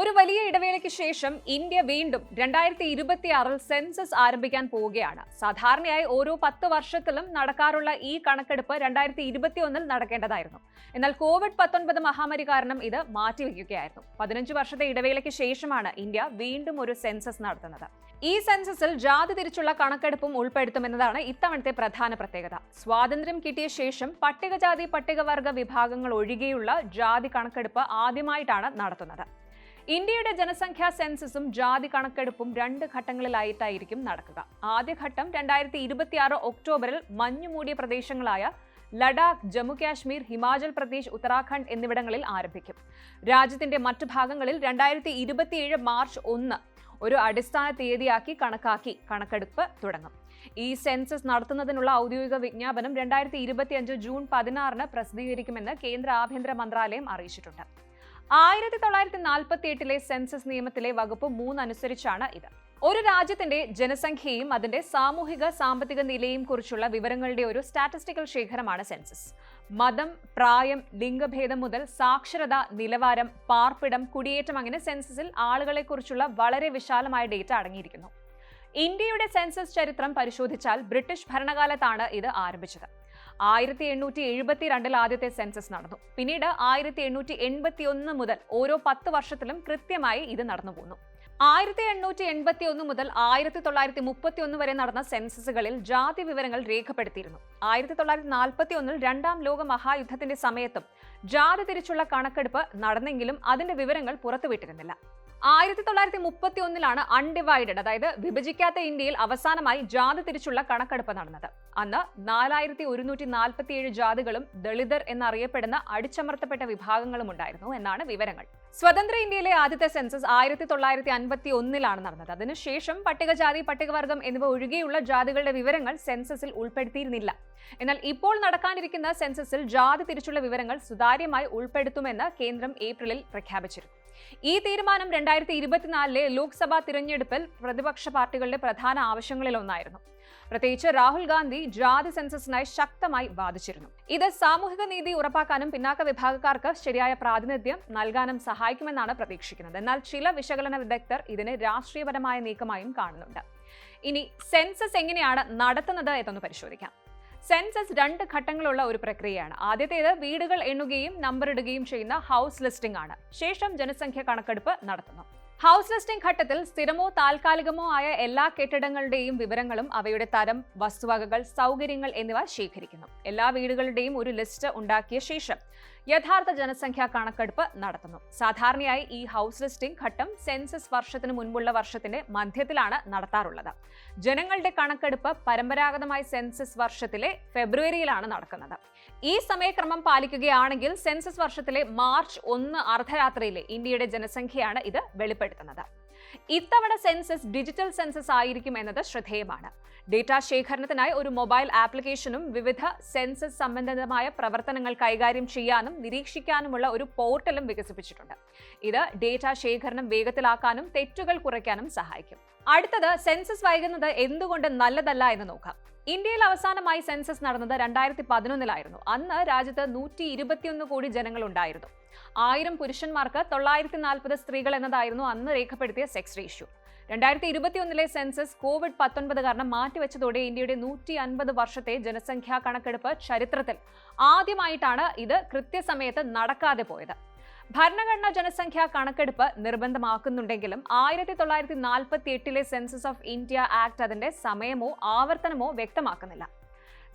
ഒരു വലിയ ഇടവേളയ്ക്ക് ശേഷം ഇന്ത്യ വീണ്ടും 2026 സെൻസസ് ആരംഭിക്കാൻ പോവുകയാണ്. സാധാരണയായി ഓരോ 10 വർഷത്തിലും നടക്കാറുള്ള ഈ കണക്കെടുപ്പ് 2021 നടക്കേണ്ടതായിരുന്നു. എന്നാൽ COVID-19 മഹാമാരി കാരണം ഇത് മാറ്റിവെക്കുകയായിരുന്നു. 15 വർഷത്തെ ഇടവേളയ്ക്ക് ശേഷമാണ് ഇന്ത്യ വീണ്ടും ഒരു സെൻസസ് നടത്തുന്നത്. ഈ സെൻസസിൽ ജാതി തിരിച്ചുള്ള കണക്കെടുപ്പും ഉൾപ്പെടുത്തുമെന്നതാണ് ഇത്തവണത്തെ പ്രധാന പ്രത്യേകത. സ്വാതന്ത്ര്യം കിട്ടിയ ശേഷം പട്ടികജാതി പട്ടികവർഗ വിഭാഗങ്ങൾ ഒഴികെയുള്ള ജാതി കണക്കെടുപ്പ് ആദ്യമായിട്ടാണ് നടത്തുന്നത്. ഇന്ത്യയുടെ ജനസംഖ്യാ സെൻസസും ജാതി കണക്കെടുപ്പും 2 ഘട്ടങ്ങളിലായിട്ടായിരിക്കും നടക്കുക. ആദ്യഘട്ടം 2026 ഒക്ടോബറിൽ മഞ്ഞുമൂടിയ പ്രദേശങ്ങളായ ലഡാക്ക്, ജമ്മു കാശ്മീർ, ഹിമാചൽ പ്രദേശ്, ഉത്തരാഖണ്ഡ് എന്നിവിടങ്ങളിൽ ആരംഭിക്കും. രാജ്യത്തിന്റെ മറ്റു ഭാഗങ്ങളിൽ 2027 മാർച്ച് 1 ഒരു അടിസ്ഥാന തീയതിയാക്കി കണക്കാക്കി കണക്കെടുപ്പ് തുടങ്ങും. ഈ സെൻസസ് നടത്തുന്നതിനുള്ള ഔദ്യോഗിക വിജ്ഞാപനം 2025 ജൂൺ 16 പ്രസിദ്ധീകരിക്കുമെന്ന് കേന്ദ്ര ആഭ്യന്തര മന്ത്രാലയം അറിയിച്ചിട്ടുണ്ട്. 1948 സെൻസസ് നിയമത്തിലെ വകുപ്പ് 3 അനുസരിച്ചാണ് ഇത്. ഒരു രാജ്യത്തിന്റെ ജനസംഖ്യയും അതിന്റെ സാമൂഹിക സാമ്പത്തിക നിലയും കുറിച്ചുള്ള വിവരങ്ങളുടെ ഒരു സ്റ്റാറ്റിസ്റ്റിക്കൽ ശേഖരമാണ് സെൻസസ്. മതം, പ്രായം, ലിംഗഭേദം മുതൽ സാക്ഷരത, നിലവാരം, പാർപ്പിടം, കുടിയേറ്റം അങ്ങനെ സെൻസസിൽ ആളുകളെക്കുറിച്ചുള്ള വളരെ വിശാലമായ ഡേറ്റ അടങ്ങിയിരിക്കുന്നു. ഇന്ത്യയുടെ സെൻസസ് ചരിത്രം പരിശോധിച്ചാൽ ബ്രിട്ടീഷ് ഭരണകാലത്താണ് ഇത് ആരംഭിച്ചത്. 1872 ആദ്യത്തെ സെൻസസ് നടന്നു. പിന്നീട് 1881 മുതൽ ഓരോ 10 വർഷത്തിലും കൃത്യമായി ഇത് നടന്നുപോന്നു. 1881 മുതൽ 1931 വരെ നടന്ന സെൻസസുകളിൽ ജാതി വിവരങ്ങൾ രേഖപ്പെടുത്തിയിരുന്നു. 1941 രണ്ടാം ലോക മഹായുദ്ധത്തിന്റെ സമയത്തും ജാതി തിരിച്ചുള്ള കണക്കെടുപ്പ് നടന്നെങ്കിലും അതിന്റെ വിവരങ്ങൾ പുറത്തുവിട്ടിരുന്നില്ല. 1931 അൺഡിവൈഡഡ്, അതായത് വിഭജിക്കാത്ത ഇന്ത്യയിൽ അവസാനമായി ജാതി തിരിച്ചുള്ള കണക്കെടുപ്പ് നടന്നത്. അന്ന് 4147 ജാതികളും ദളിതർ എന്നറിയപ്പെടുന്ന അടിച്ചമർത്തപ്പെട്ട വിഭാഗങ്ങളും ഉണ്ടായിരുന്നു എന്നാണ് വിവരങ്ങൾ. സ്വതന്ത്ര ഇന്ത്യയിലെ ആദ്യത്തെ സെൻസസ് 1951 നടന്നത്. അതിനുശേഷം പട്ടികജാതി, പട്ടികവർഗം എന്നിവ ഒഴികെയുള്ള ജാതികളുടെ വിവരങ്ങൾ സെൻസസിൽ ഉൾപ്പെടുത്തിയിരുന്നില്ല. എന്നാൽ ഇപ്പോൾ നടക്കാനിരിക്കുന്ന സെൻസസിൽ ജാതി തിരിച്ചുള്ള വിവരങ്ങൾ സുതാര്യമായി ഉൾപ്പെടുത്തുമെന്ന് കേന്ദ്രം ഏപ്രിലിൽ പ്രഖ്യാപിച്ചിരുന്നു. ഈ തീരുമാനം 2024 ലോക്സഭാ തിരഞ്ഞെടുപ്പിൽ പ്രതിപക്ഷ പാർട്ടികളുടെ പ്രധാന ആവശ്യങ്ങളിലൊന്നായിരുന്നു. പ്രത്യേകിച്ച് രാഹുൽ ഗാന്ധി ജാതി സെൻസസിനായി ശക്തമായി വാദിച്ചിരുന്നു. ഇത് സാമൂഹിക നീതി ഉറപ്പാക്കാനും പിന്നാക്ക വിഭാഗക്കാർക്ക് ശരിയായ പ്രാതിനിധ്യം നൽകാനും സഹായിക്കുമെന്നാണ് പ്രതീക്ഷിക്കുന്നത്. എന്നാൽ ചില വിശകലന വിദഗ്ധർ ഇതിനെ രാഷ്ട്രീയപരമായ നീക്കമായും കാണുന്നുണ്ട്. ഇനി സെൻസസ് എങ്ങനെയാണ് നടത്തുന്നത് എന്നൊന്ന് പരിശോധിക്കാം. സെൻസസ് 2 ഘട്ടങ്ങളുള്ള ഒരു പ്രക്രിയയാണ്. ആദ്യത്തേത് വീടുകൾ എണ്ണുകയും നമ്പറിടുകയും ചെയ്യുന്ന ഹൗസ് ലിസ്റ്റിംഗ് ആണ്. ശേഷം ജനസംഖ്യ കണക്കെടുപ്പ് നടത്തുന്നു. ഹൗസ് ലിസ്റ്റിംഗ് ഘട്ടത്തിൽ സ്ഥിരമോ താൽക്കാലികമോ ആയ എല്ലാ കെട്ടിടങ്ങളുടെയും വിവരങ്ങളും അവയുടെ തരം, വസ്തുവകകൾ, സൗകര്യങ്ങൾ എന്നിവ ശേഖരിക്കുന്നു. എല്ലാ വീടുകളുടെയും ഒരു ലിസ്റ്റ് ഉണ്ടാക്കിയ ശേഷം യഥാർത്ഥ ജനസംഖ്യാ കണക്കെടുപ്പ് നടത്തുന്നു. സാധാരണയായി ഈ ഹൗസ് ലിസ്റ്റിംഗ് ഘട്ടം സെൻസസ് വർഷത്തിന് മുൻപുള്ള വർഷത്തിന്റെ മധ്യത്തിലാണ് നടത്താറുള്ളത്. ജനങ്ങളുടെ കണക്കെടുപ്പ് പരമ്പരാഗതമായി സെൻസസ് വർഷത്തിലെ ഫെബ്രുവരിയിലാണ് നടക്കുന്നത്. ഈ സമയക്രമം പാലിക്കുകയാണെങ്കിൽ സെൻസസ് വർഷത്തിലെ മാർച്ച് 1 അർദ്ധരാത്രിയിലെ ഇന്ത്യയുടെ ജനസംഖ്യയാണ് ഇത് വെളിപ്പെടുത്തുന്നത്. ഇത്തവണ സെൻസസ് ഡിജിറ്റൽ സെൻസസ് ആയിരിക്കും എന്നത് ശ്രദ്ധേയമാണ്. ഡേറ്റാ ശേഖരണത്തിനായി ഒരു മൊബൈൽ ആപ്ലിക്കേഷനും വിവിധ സെൻസസ് സംബന്ധിതമായ പ്രവർത്തനങ്ങൾ കൈകാര്യം ചെയ്യാനും നിരീക്ഷിക്കാനുമുള്ള ഒരു പോർട്ടലും വികസിപ്പിച്ചിട്ടുണ്ട്. ഇത് ഡേറ്റാ ശേഖരണം വേഗത്തിലാക്കാനും തെറ്റുകൾ കുറയ്ക്കാനും സഹായിക്കും. അടുത്തത് സെൻസസ് വൈകുന്നത് എന്തുകൊണ്ട് നല്ലതല്ല എന്ന് നോക്കാം. ഇന്ത്യയിൽ അവസാനമായി സെൻസസ് നടന്നത് 2011 അന്ന് രാജ്യത്ത് 121 കോടി ജനങ്ങൾ ഉണ്ടായിരുന്നു. 1000 പുരുഷന്മാർക്ക് 940 സ്ത്രീകൾ എന്നതായിരുന്നു അന്ന് രേഖപ്പെടുത്തിയ സെക്സ് റേഷ്യോ. 2021 സെൻസസ് COVID-19 കാരണം മാറ്റിവെച്ചതോടെ ഇന്ത്യയുടെ 150 വർഷത്തെ ജനസംഖ്യാ കണക്കെടുപ്പ് ചരിത്രത്തിൽ ആദ്യമായിട്ടാണ് ഇത് കൃത്യസമയത്ത് നടക്കാതെ പോയത്. ഭരണഘടനാ ജനസംഖ്യാ കണക്കെടുപ്പ് നിർബന്ധമാക്കുന്നുണ്ടെങ്കിലും 1948 സെൻസസ് ഓഫ് ഇന്ത്യ ആക്ട് അതിന്റെ സമയമോ ആവർത്തനമോ വ്യക്തമാക്കുന്നില്ല.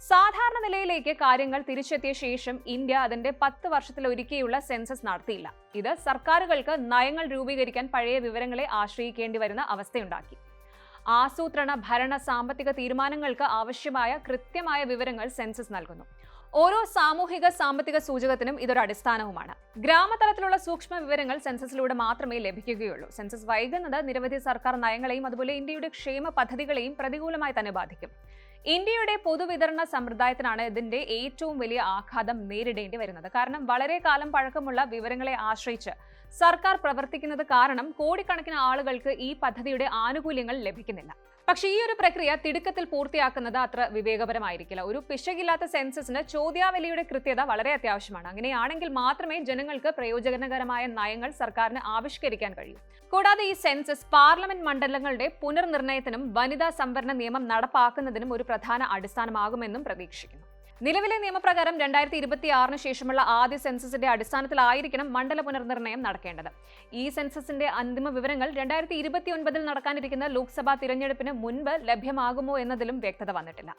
സാധാരണ നിലയിലേക്ക് കാര്യങ്ങൾ തിരിച്ചെത്തിയ ശേഷം ഇന്ത്യ അതിന്റെ 10 വർഷത്തിലൊരിക്കെയുള്ള സെൻസസ് നടത്തിയില്ല. ഇത് സർക്കാരുകൾക്ക് നയങ്ങൾ രൂപീകരിക്കാൻ പഴയ വിവരങ്ങളെ ആശ്രയിക്കേണ്ടി വരുന്ന അവസ്ഥയുണ്ടാക്കി. ആസൂത്രണ, ഭരണ, സാമ്പത്തിക തീരുമാനങ്ങൾക്ക് ആവശ്യമായ കൃത്യമായ വിവരങ്ങൾ സെൻസസ് നൽകുന്നു. ഓരോ സാമൂഹിക സാമ്പത്തിക സൂചകത്തിനും ഇതൊരു അടിസ്ഥാനവുമാണ്. ഗ്രാമതലത്തിലുള്ള സൂക്ഷ്മ വിവരങ്ങൾ സെൻസസിലൂടെ മാത്രമേ ലഭിക്കുകയുള്ളൂ. സെൻസസ് വൈകുന്നത് നിരവധി സർക്കാർ നയങ്ങളെയും അതുപോലെ ഇന്ത്യയുടെ ക്ഷേമ പദ്ധതികളെയും പ്രതികൂലമായി തന്നെ ബാധിക്കും. ഇന്ത്യയുടെ പൊതുവിതരണ സമ്പ്രദായത്തിനാണ് ഇതിന്റെ ഏറ്റവും വലിയ ആഘാതം നേരിടേണ്ടി വരുന്നത്. കാരണം വളരെ കാലം പഴക്കമുള്ള വിവരങ്ങളെ ആശ്രയിച്ച് സർക്കാർ പ്രവർത്തിക്കുന്നത് കാരണം കോടിക്കണക്കിന് ആളുകൾക്ക് ഈ പദ്ധതിയുടെ ആനുകൂല്യങ്ങൾ ലഭിക്കുന്നില്ല. പക്ഷേ ഈ ഒരു പ്രക്രിയ തിടുക്കത്തിൽ പൂർത്തിയാക്കുന്നത് അത്ര വിവേകപരമായിരിക്കില്ല. ഒരു പിശകില്ലാത്ത സെൻസസിന് ചോദ്യാവലിയുടെ കൃത്യത വളരെ അത്യാവശ്യമാണ്. അങ്ങനെയാണെങ്കിൽ മാത്രമേ ജനങ്ങൾക്ക് പ്രയോജനകരമായ നയങ്ങൾ സർക്കാരിന് ആവിഷ്കരിക്കാൻ കഴിയൂ. കൂടാതെ ഈ സെൻസസ് പാർലമെന്റ് മണ്ഡലങ്ങളുടെ പുനർനിർണയത്തിനും വനിതാ സംവരണ നിയമം നടപ്പാക്കുന്നതിനും ഒരു പ്രധാന അടിസ്ഥാനമാകുമെന്നും പ്രതീക്ഷിക്കുന്നു. നിലവിലെ നിയമപ്രകാരം 2026 ശേഷമുള്ള ആദ്യ സെൻസസിന്റെ അടിസ്ഥാനത്തിലായിരിക്കണം മണ്ഡല പുനർനിർണയം നടക്കേണ്ടത്. ഈ സെൻസസിന്റെ അന്തിമ വിവരങ്ങൾ 2029 നടക്കാനിരിക്കുന്ന ലോക്സഭാ തിരഞ്ഞെടുപ്പിന് മുൻപ് ലഭ്യമാകുമോ എന്നതിലും വ്യക്തത വന്നിട്ടില്ല.